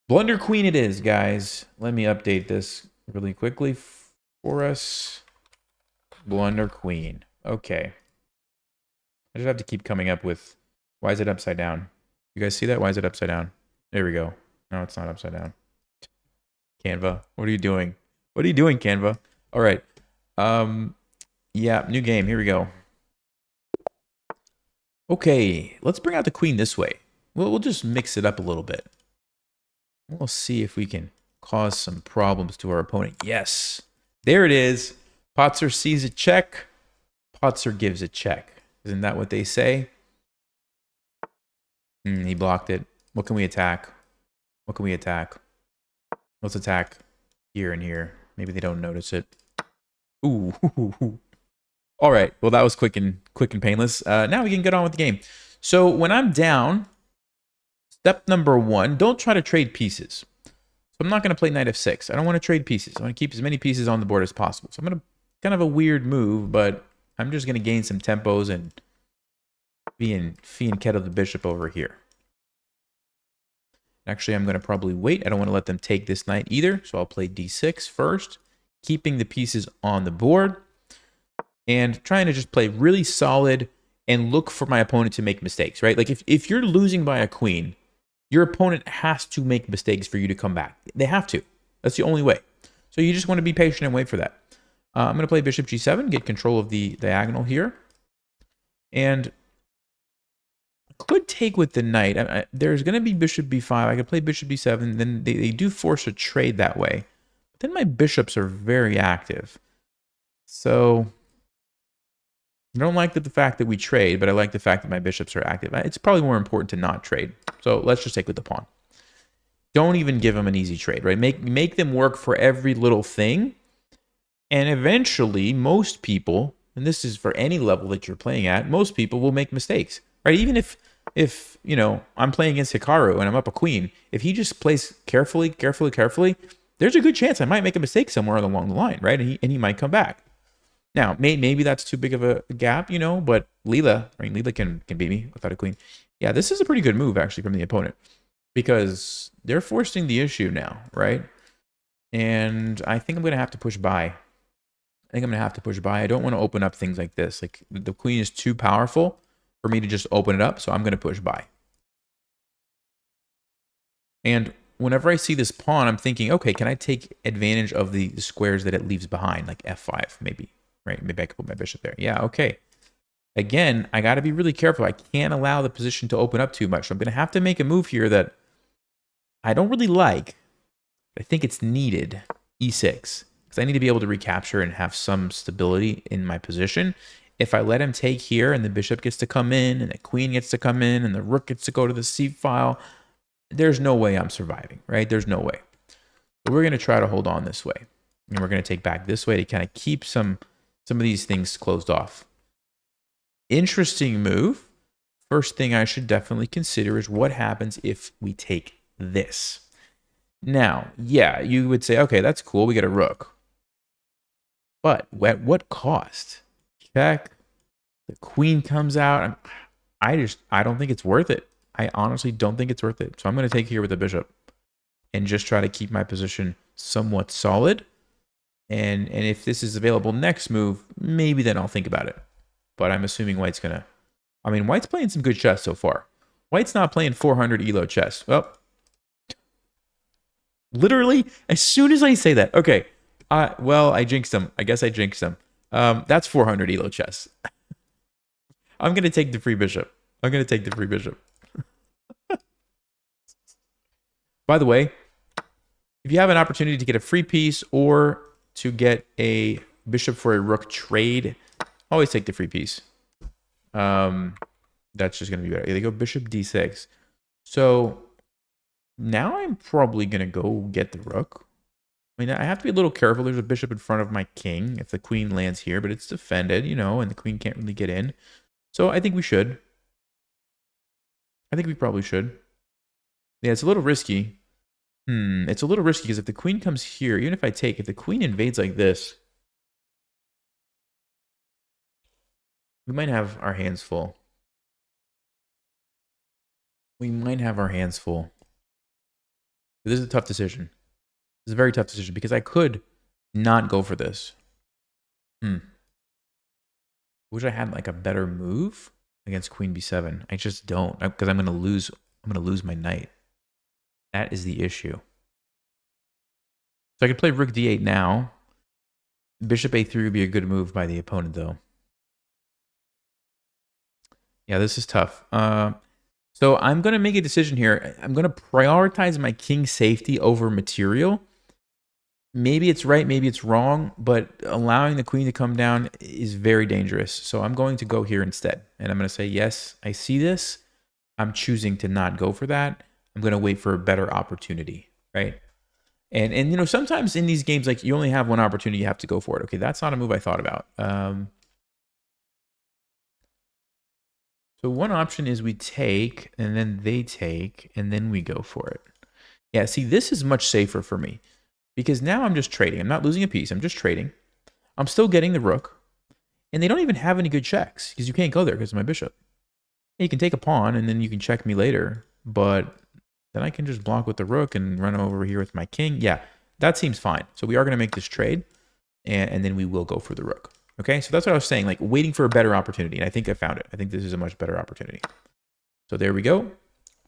Blunder Queen it is, guys. Let me update this really quickly for us. Blunder Queen. Okay. I just have to keep coming up with... Why is it upside down? You guys see that? Why is it upside down? There we go. No, it's not upside down. Canva, what are you doing? What are you doing, Canva? All right. Yeah, new game. Here we go. Okay, let's bring out the queen this way. We'll just mix it up a little bit. We'll see if we can cause some problems to our opponent. Yes, there it is. Patzer sees a check. Patzer gives a check. Isn't that what they say? He blocked it. What can we attack? What can we attack? Let's attack here and here. Maybe they don't notice it. Ooh. All right. Well, that was quick and painless. Now we can get on with the game. So when I'm down, step number 1, don't try to trade pieces. So I'm not going to play knight f6. I don't want to trade pieces. I want to keep as many pieces on the board as possible. So I'm going to kind of a weird move, but I'm just going to gain some tempos and fee and kettle the bishop over here. Actually, I'm going to probably wait. I don't want to let them take this knight either. So I'll play d6 first, keeping the pieces on the board and trying to just play really solid and look for my opponent to make mistakes, right? Like if you're losing by a queen, your opponent has to make mistakes for you to come back. They have to. That's the only way. So you just want to be patient and wait for that. I'm going to play bishop g7, get control of the diagonal here. And could take with the knight. There's going to be bishop b5. I could play bishop b7. Then they do force a trade that way. But then my bishops are very active. So I don't like the fact that we trade, but I like the fact that my bishops are active. It's probably more important to not trade. So let's just take with the pawn. Don't even give them an easy trade, right? Make them work for every little thing. And eventually, most people, and this is for any level that you're playing at, most people will make mistakes, right? Even if you know, I'm playing against Hikaru and I'm up a queen, if he just plays carefully, there's a good chance I might make a mistake somewhere along the line, right? And he might come back. Now, maybe that's too big of a gap, you know, but Leela can beat me without a queen. Yeah, this is a pretty good move, actually, from the opponent because they're forcing the issue now, right? And I think I'm going to have to push by. I don't want to open up things like this. Like, the queen is too powerful for me to just open it up, so I'm going to push by. And whenever I see this pawn, I'm thinking, okay, can I take advantage of the squares that it leaves behind, like f5, maybe? Right, maybe I could put my bishop there. Yeah, okay. Again, I got to be really careful. I can't allow the position to open up too much. So I'm going to have to make a move here that I don't really like. But I think it's needed. E6. Because I need to be able to recapture and have some stability in my position. If I let him take here and the bishop gets to come in and the queen gets to come in and the rook gets to go to the c file, there's no way I'm surviving, right? There's no way. But we're going to try to hold on this way. And we're going to take back this way to kind of keep some of these things closed off. Interesting move. first thing I should definitely consider is what happens if we take this. Now, yeah, you would say, okay, that's cool. We get a rook. But at what cost? Check. The queen comes out. I don't think it's worth it. I honestly don't think it's worth it. So I'm going to take here with the bishop and just try to keep my position somewhat solid. And if this is available next move, maybe then I'll think about it. But I'm assuming white's going to... I mean, white's playing some good chess so far. White's not playing 400 elo chess. Well, literally, as soon as I say that, okay, well, I jinxed him. I guess I jinxed him. That's 400 elo chess. I'm going to take the free bishop. I'm going to take the free bishop. By the way, if you have an opportunity to get a free piece or to get a bishop for a rook trade, always take the free piece. That's just going to be better. They go bishop d6. So now I'm probably going to go get the rook. I mean, I have to be a little careful. There's a bishop in front of my king if the queen lands here, but it's defended, you know, and the queen can't really get in. So I think we should. I think we probably should. Yeah, it's a little risky. It's a little risky because if the queen comes here, even if I take, if the queen invades like this, we might have our hands full. We might have our hands full. But this is a tough decision. This is a very tough decision because I could not go for this. Wish I had like a better move against queen b7. I just don't, because I'm going to lose. I'm going to lose my knight. That is the issue. So I could play rook d8 now. Bishop a3 would be a good move by the opponent, though. Yeah, this is tough. So I'm going to make a decision here. I'm going to prioritize my king's safety over material. Maybe it's right, maybe it's wrong, but allowing the queen to come down is very dangerous. So I'm going to go here instead. And I'm going to say, yes, I see this. I'm choosing to not go for that. I'm going to wait for a better opportunity, right? And you know, sometimes in these games, like you only have one opportunity, you have to go for it. Okay, that's not a move I thought about. So one option is we take, and then they take, and then we go for it. Yeah, see, this is much safer for me. Because now I'm just trading. I'm not losing a piece. I'm just trading. I'm still getting the rook. And they don't even have any good checks. Because you can't go there because of my bishop. You can take a pawn and then you can check me later. But then I can just block with the rook and run over here with my king. Yeah, that seems fine. So we are going to make this trade. And then we will go for the rook. Okay, so that's what I was saying. Like waiting for a better opportunity. And I think I found it. I think this is a much better opportunity. So there we go.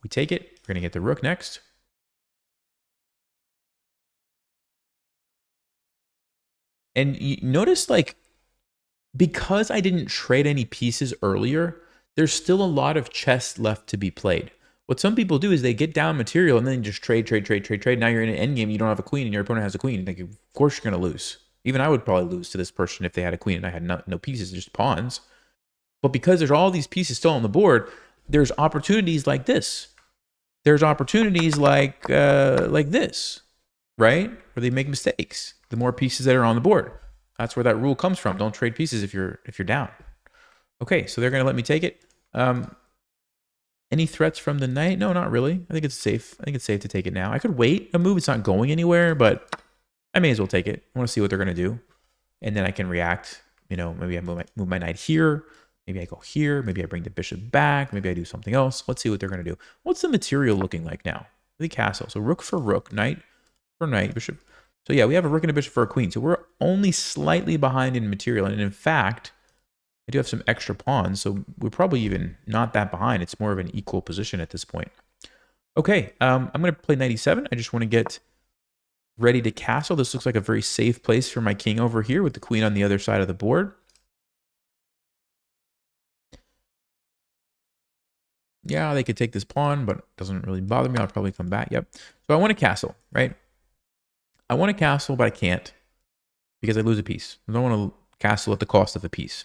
We take it. We're going to get the rook next. And you notice, like, because I didn't trade any pieces earlier, there's still a lot of chess left to be played. What some people do is they get down material and then just trade. Now you're in an endgame, you don't have a queen, and your opponent has a queen. Like, of course you're going to lose. Even I would probably lose to this person if they had a queen and I had no pieces, just pawns. But because there's all these pieces still on the board, there's opportunities like this. There's opportunities like this, right? Where they make mistakes. The more pieces that are on the board. That's where that rule comes from. Don't trade pieces if you're down. Okay, so they're going to let me take it. Any threats from the knight? No, not really. I think it's safe. I think it's safe to take it now. I could wait a move. It's not going anywhere, but I may as well take it. I want to see what they're going to do. And then I can react. You know, maybe I move my knight here. Maybe I go here. Maybe I bring the bishop back. Maybe I do something else. Let's see what they're going to do. What's the material looking like now? The castle. So rook for rook, knight for knight, bishop. So yeah, we have a rook and a bishop for a queen. So we're only slightly behind in material. And in fact, I do have some extra pawns. So we're probably even not that behind. It's more of an equal position at this point. Okay, I'm going to play knight e7. I just want to get ready to castle. This looks like a very safe place for my king over here with the queen on the other side of the board. Yeah, they could take this pawn, but it doesn't really bother me. I'll probably come back. Yep. So I want to castle, right? I want to castle, but I can't because I lose a piece. I don't want to castle at the cost of a piece.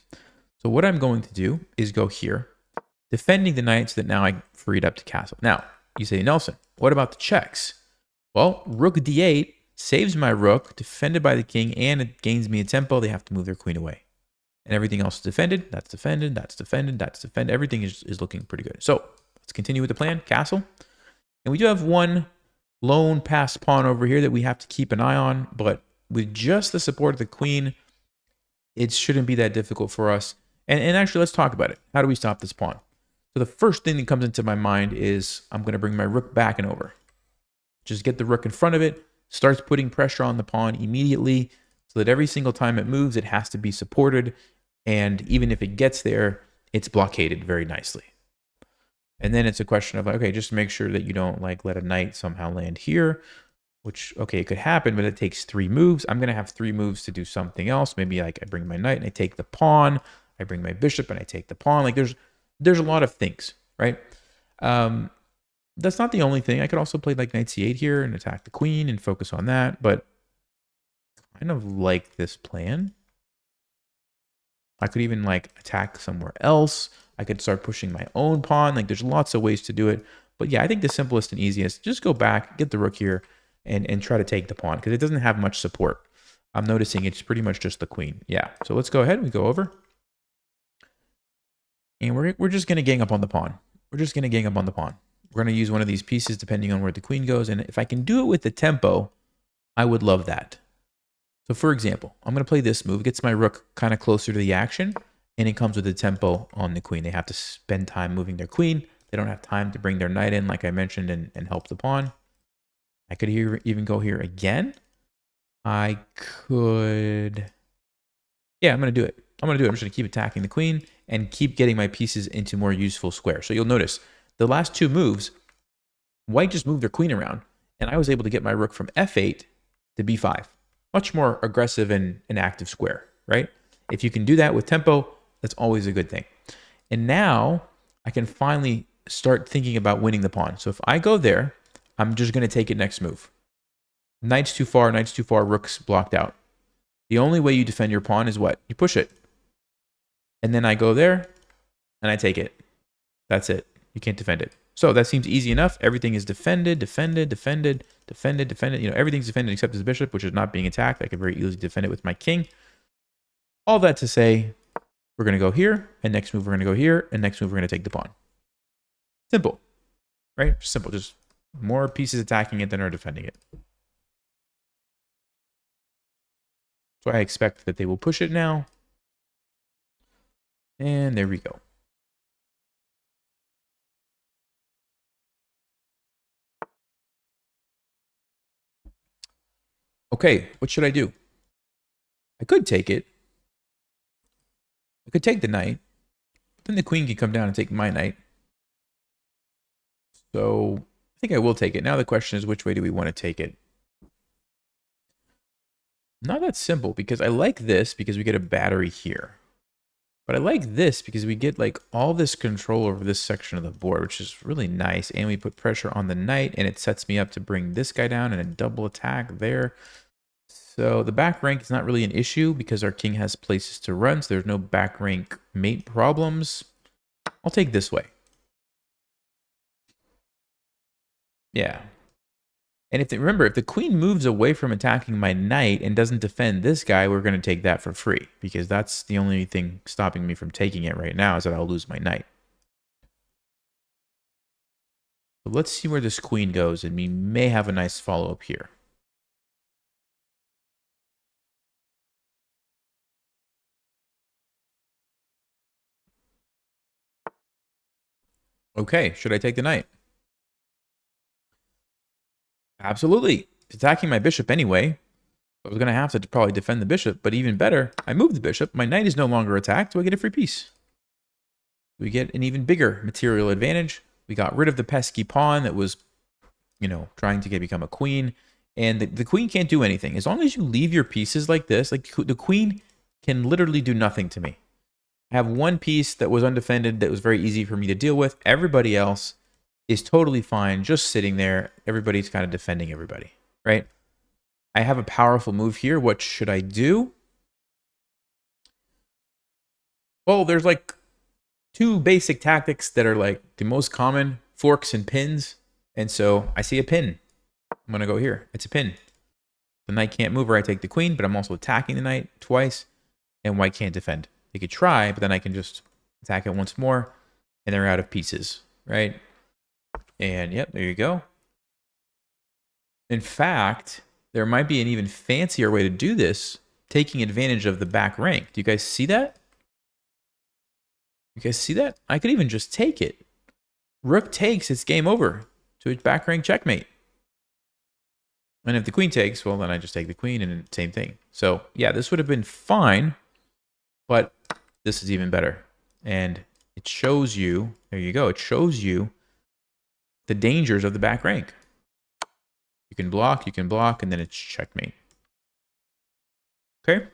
So what I'm going to do is go here, defending the knight so that now I freed up to castle. Now, you say, Nelson, what about the checks? Well, rook d8 saves my rook, defended by the king, and it gains me a tempo. They have to move their queen away. and everything else is defended. That's defended. That's defended. That's defended. Everything is looking pretty good. So let's continue with the plan. Castle. And we do have one lone passed pawn over here that we have to keep an eye on. But with just the support of the queen, it shouldn't be that difficult for us. And actually, let's talk about it. How do we stop this pawn? So the first thing that comes into my mind is I'm going to bring my rook back and over. Just get the rook in front of it. Starts putting pressure on the pawn immediately so that every single time it moves, it has to be supported. And even if it gets there, it's blockaded very nicely. And then it's a question of, like, okay, just make sure that you don't like let a knight somehow land here, which, okay, it could happen, but it takes 3 moves. I'm going to have 3 moves to do something else. Maybe like I bring my knight and I take the pawn. I bring my bishop and I take the pawn. Like there's a lot of things, right? That's not the only thing. I could also play like knight c8 here and attack the queen and focus on that, but I kind of like this plan. I could even like attack somewhere else. I could start pushing my own pawn. Like there's lots of ways to do it. But yeah, I think the simplest and easiest, just go back, get the rook here, and try to take the pawn because it doesn't have much support. I'm noticing it's pretty much just the queen. Yeah, so let's go ahead. We go over. And we're just going to gang up on the pawn. We're just going to gang up on the pawn. We're going to use one of these pieces depending on where the queen goes. And if I can do it with the tempo, I would love that. So for example, I'm going to play this move. It gets my rook kind of closer to the action. And it comes with the tempo on the queen. They have to spend time moving their queen. They don't have time to bring their knight in, like I mentioned, and help the pawn. I could even go here again. I could... Yeah, I'm going to do it. I'm just going to keep attacking the queen and keep getting my pieces into more useful squares. So you'll notice the last 2 moves, white just moved their queen around, and I was able to get my rook from f8 to b5. Much more aggressive and an active square, right? If you can do that with tempo, that's always a good thing. And now I can finally start thinking about winning the pawn. So if I go there, I'm just going to take it next move. Knight's too far, rook's blocked out. The only way you defend your pawn is what? You push it. And then I go there, and I take it. That's it. You can't defend it. So that seems easy enough. Everything is defended, defended, defended, defended, defended. You know, everything's defended except his bishop, which is not being attacked. I can very easily defend it with my king. All that to say, we're going to go here, and next move we're going to go here, and next move we're going to take the pawn. Simple, right? Simple. Just more pieces attacking it than are defending it. So I expect that they will push it now. And there we go. Okay, what should I do? I could take it. I could take the knight. But then the queen can come down and take my knight. So I think I will take it. Now the question is, which way do we want to take it? Not that simple, because I like this because we get a battery here. But I like this because we get like all this control over this section of the board, which is really nice. And we put pressure on the knight, and it sets me up to bring this guy down and a double attack there. So the back rank is not really an issue because our king has places to run. So there's no back rank mate problems. I'll take this way. Yeah. And remember, if the queen moves away from attacking my knight and doesn't defend this guy, we're going to take that for free. Because that's the only thing stopping me from taking it right now is that I'll lose my knight. So let's see where this queen goes, and we may have a nice follow-up here. Okay, should I take the knight? Absolutely. It's attacking my bishop anyway. I was going to have to probably defend the bishop, but even better, I move the bishop. My knight is no longer attacked, so I get a free piece. We get an even bigger material advantage. We got rid of the pesky pawn that was, you know, trying to become a queen. And the queen can't do anything. As long as you leave your pieces like this, like the queen can literally do nothing to me. I have one piece that was undefended that was very easy for me to deal with. Everybody else is totally fine, just sitting there. Everybody's kind of defending everybody, right? I have a powerful move here. What should I do? Well, there's like 2 basic tactics that are like the most common, forks and pins. And so I see a pin. I'm going to go here. It's a pin. The knight can't move or I take the queen, but I'm also attacking the knight twice, and white can't defend. They could try, but then I can just attack it once more, and they're out of pieces, right? And yep, there you go. In fact, there might be an even fancier way to do this, taking advantage of the back rank. Do you guys see that? You guys see that? I could even just take it. Rook takes, it's game over. So it's back rank checkmate. And if the queen takes, well, then I just take the queen and same thing. So yeah, this would have been fine, but this is even better. And it shows you, there you go, it shows you the dangers of the back rank. You can block, and then it's checkmate. Okay?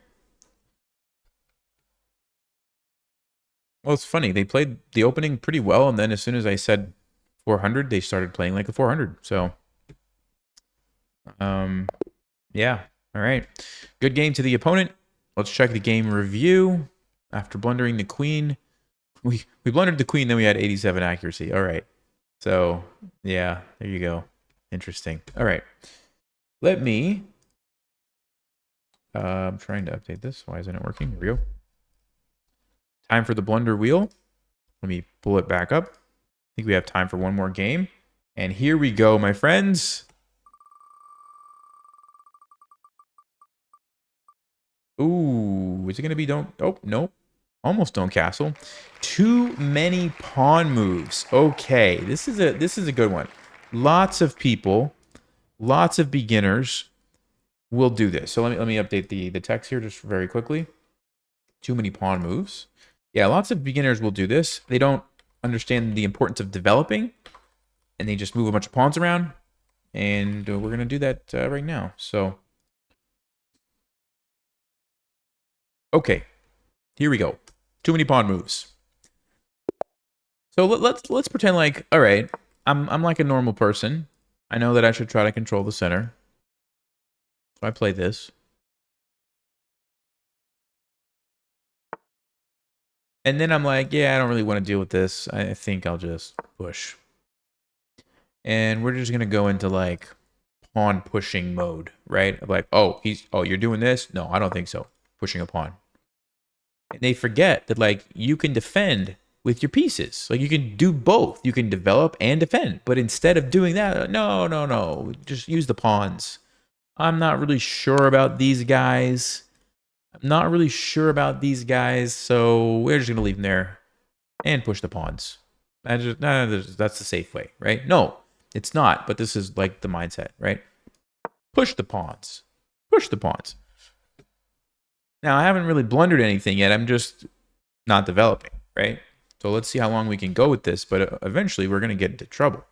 Well, it's funny. They played the opening pretty well, and then as soon as I said 400, they started playing like a 400. So, yeah. All right. Good game to the opponent. Let's check the game review. After blundering the queen, we blundered the queen, then we had 87 accuracy. All right. So, yeah, there you go. Interesting. All right. Let me... I'm trying to update this. Why isn't it working? Here we go. Time for the blunder wheel. Let me pull it back up. I think we have time for one more game. And here we go, my friends. Ooh, is it going to be don't... Oh, nope. Almost don't castle. Too many pawn moves. Okay, this is a good one. Lots of people, lots of beginners will do this. So let me update the text here just very quickly. Too many pawn moves. Yeah, lots of beginners will do this. They don't understand the importance of developing, and they just move a bunch of pawns around. And we're going to do that right now. So, okay, here we go. Too many pawn moves. So let's pretend like, all right, I'm like a normal person. I know that I should try to control the center. So I play this. And then I'm like, yeah, I don't really want to deal with this. I think I'll just push. And we're just going to go into like pawn pushing mode, right? Like, oh, you're doing this? No, I don't think so. Pushing a pawn. And they forget that like you can defend with your pieces. Like you can do both. You can develop and defend. But instead of doing that, no. Just use the pawns. I'm not really sure about these guys. So we're just gonna leave them there and push the pawns. That's the safe way, right? No, it's not. But this is like the mindset, right? Push the pawns. Push the pawns. Now I haven't really blundered anything yet. I'm just not developing, right? So let's see how long we can go with this. But eventually we're gonna get into trouble.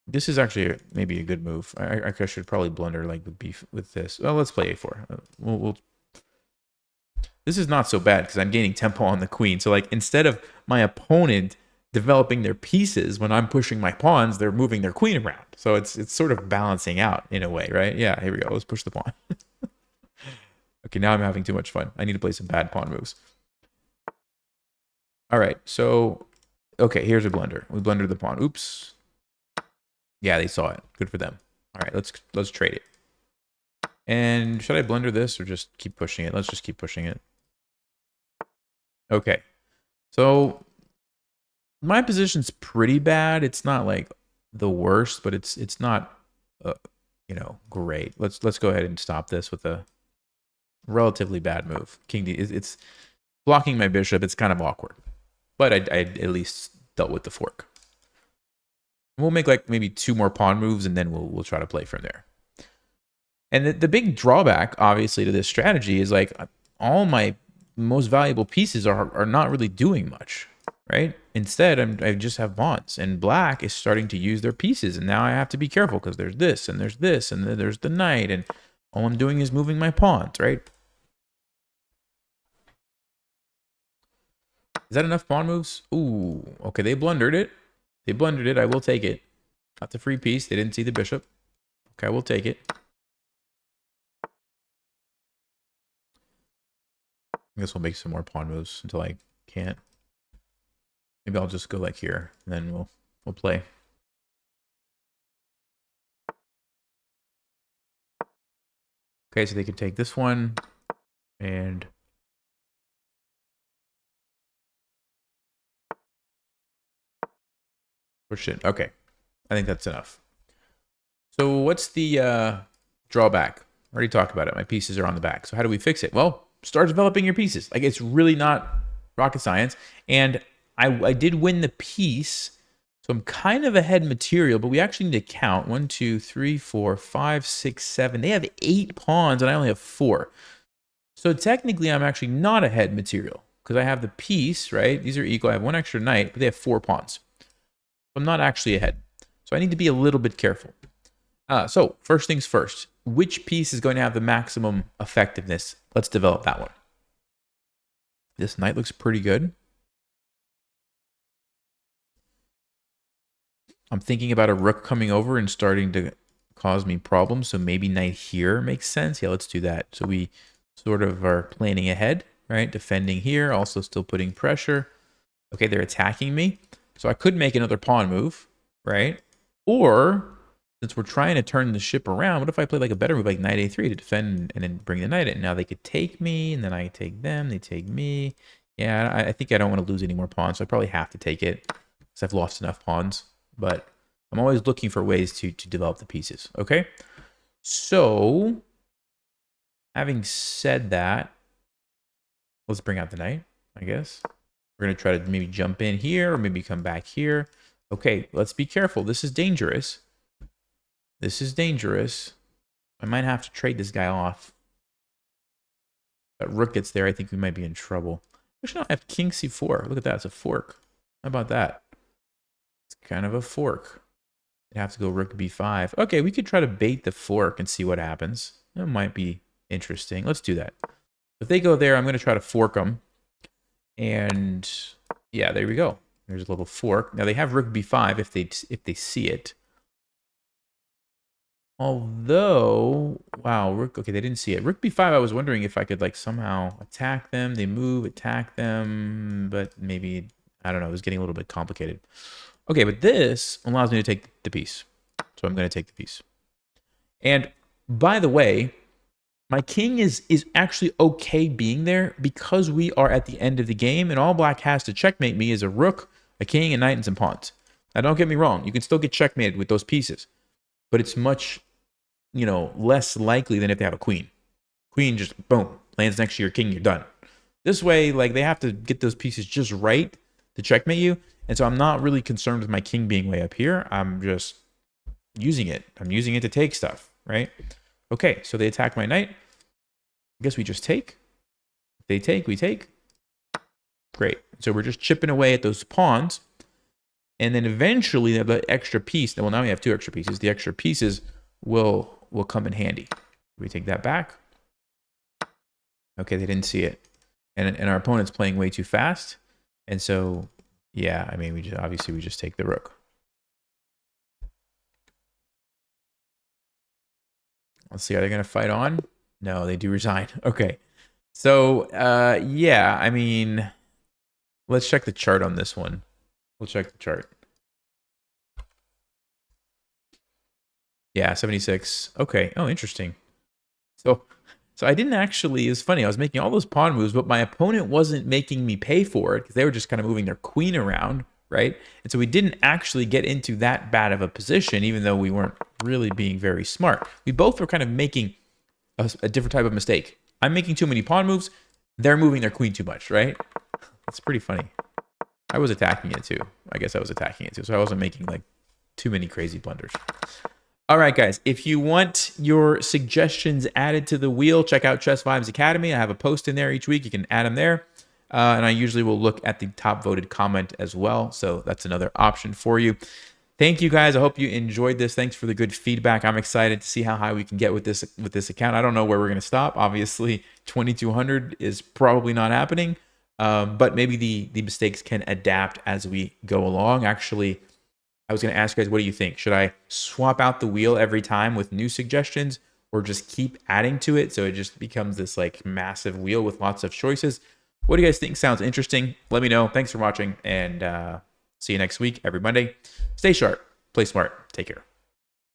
This is actually maybe a good move. I should probably blunder like with beef with this. Well, let's play a4. This is not so bad because I'm gaining tempo on the queen. So like instead of my opponent developing their pieces when I'm pushing my pawns, they're moving their queen around. So it's sort of balancing out in a way, right? Yeah, here we go. Let's push the pawn. Okay, now I'm having too much fun. I need to play some bad pawn moves. All right, so okay, here's a blunder. We blundered the pawn. Oops. Yeah, they saw it. Good for them. All right, let's trade it. And should I blunder this or just keep pushing it? Let's just keep pushing it. Okay. So my position's pretty bad. It's not like the worst, but it's not great. Let's go ahead and stop this with a relatively bad move. King D. It's blocking my bishop. It's kind of awkward, but I at least dealt with the fork. We'll make like maybe 2 more pawn moves, and then we'll try to play from there. And the big drawback, obviously, to this strategy is like all my most valuable pieces are not really doing much, right? Instead, I just have pawns, and black is starting to use their pieces, and now I have to be careful because there's this, and there's this, and then there's the knight, and all I'm doing is moving my pawns, right? Is that enough pawn moves? Ooh, okay, they blundered it. I will take it. Got the free piece. They didn't see the bishop. Okay, I will take it. I guess we'll make some more pawn moves until I can't. Maybe I'll just go like here, and then we'll play. Okay, so they can take this one, and Push it. Okay. I think that's enough. So what's the drawback? I already talked about it. My pieces are on the back. So how do we fix it? Well, start developing your pieces. Like, it's really not rocket science. And I did win the piece, so I'm kind of ahead material, but we actually need to count. 1, 2, 3, 4, 5, 6, 7. They have 8 pawns, and I only have 4. So technically, I'm actually not ahead material because I have the piece, right? These are equal. I have 1 extra knight, but they have 4 pawns. So I'm not actually ahead. So I need to be a little bit careful. So first things first, which piece is going to have the maximum effectiveness? Let's develop that one. This knight looks pretty good. I'm thinking about a rook coming over and starting to cause me problems. So maybe knight here makes sense. Yeah, let's do that. So we sort of are planning ahead, right? Defending here, also still putting pressure. Okay, they're attacking me. So I could make another pawn move, right? Or since we're trying to turn the ship around, what if I play like a better move like knight a3 to defend and then bring the knight in? Now they could take me, and then I take them, they take me. Yeah, I think I don't want to lose any more pawns, so I probably have to take it because I've lost enough pawns. But I'm always looking for ways to develop the pieces, okay? So, having said that, let's bring out the knight, I guess. We're going to try to maybe jump in here or maybe come back here. Okay, let's be careful. This is dangerous. This is dangerous. I might have to trade this guy off. That rook gets there, I think we might be in trouble. Actually, no, I have king c4. Look at that. It's a fork. How about that? It's kind of a fork. You'd have to go rook b5. Okay, we could try to bait the fork and see what happens. That might be interesting. Let's do that. If they go there, I'm going to try to fork them. And yeah, there we go. There's a little fork. Now they have rook b5 if they see it. Although, wow, rook, okay, they didn't see it. Rook b5, I was wondering if I could like somehow attack them. They move, attack them, but maybe, I don't know, it was getting a little bit complicated. Okay, but this allows me to take the piece. So I'm going to take the piece. And by the way, my king is actually okay being there because we are at the end of the game, and all black has to checkmate me is a rook, a king, a knight, and some pawns. Now, don't get me wrong. You can still get checkmated with those pieces, but it's much, you know, less likely than if they have a queen. Queen just, boom, lands next to your king, you're done. This way, like, they have to get those pieces just right to checkmate you, and so I'm not really concerned with my king being way up here. I'm just using it. I'm using it to take stuff, right? Okay, so they attack my knight. I guess we just take. If they take, we take. Great. So we're just chipping away at those pawns. And then eventually the extra piece, well, now we have 2 extra pieces. The extra pieces will come in handy. We take that back. Okay, they didn't see it. And our opponent's playing way too fast. And so, yeah, I mean, we just take the rook. Let's see, are they going to fight on? No, they do resign. Okay. So, yeah, I mean, let's check the chart on this one. We'll check the chart. Yeah, 76. Okay. Oh, interesting. So I didn't actually, it's funny, I was making all those pawn moves, but my opponent wasn't making me pay for it because they were just kind of moving their queen around, right? And so we didn't actually get into that bad of a position, even though we weren't really being very smart. We both were kind of making a different type of mistake. I'm making too many pawn moves. They're moving their queen too much, right? It's pretty funny. I was attacking it too. I guess I was attacking it too. So I wasn't making like too many crazy blunders. All right, guys. If you want your suggestions added to the wheel, check out Chess Vibes Academy. I have a post in there each week. You can add them there. And I usually will look at the top voted comment as well. So that's another option for you. Thank you, guys. I hope you enjoyed this. Thanks for the good feedback. I'm excited to see how high we can get with this account. I don't know where we're going to stop. Obviously, 2,200 is probably not happening, but maybe the mistakes can adapt as we go along. Actually, I was going to ask you guys, what do you think? Should I swap out the wheel every time with new suggestions, or just keep adding to it so it just becomes this like massive wheel with lots of choices? What do you guys think? Sounds interesting? Let me know. Thanks for watching, and see you next week every Monday. Stay sharp, play smart, take care.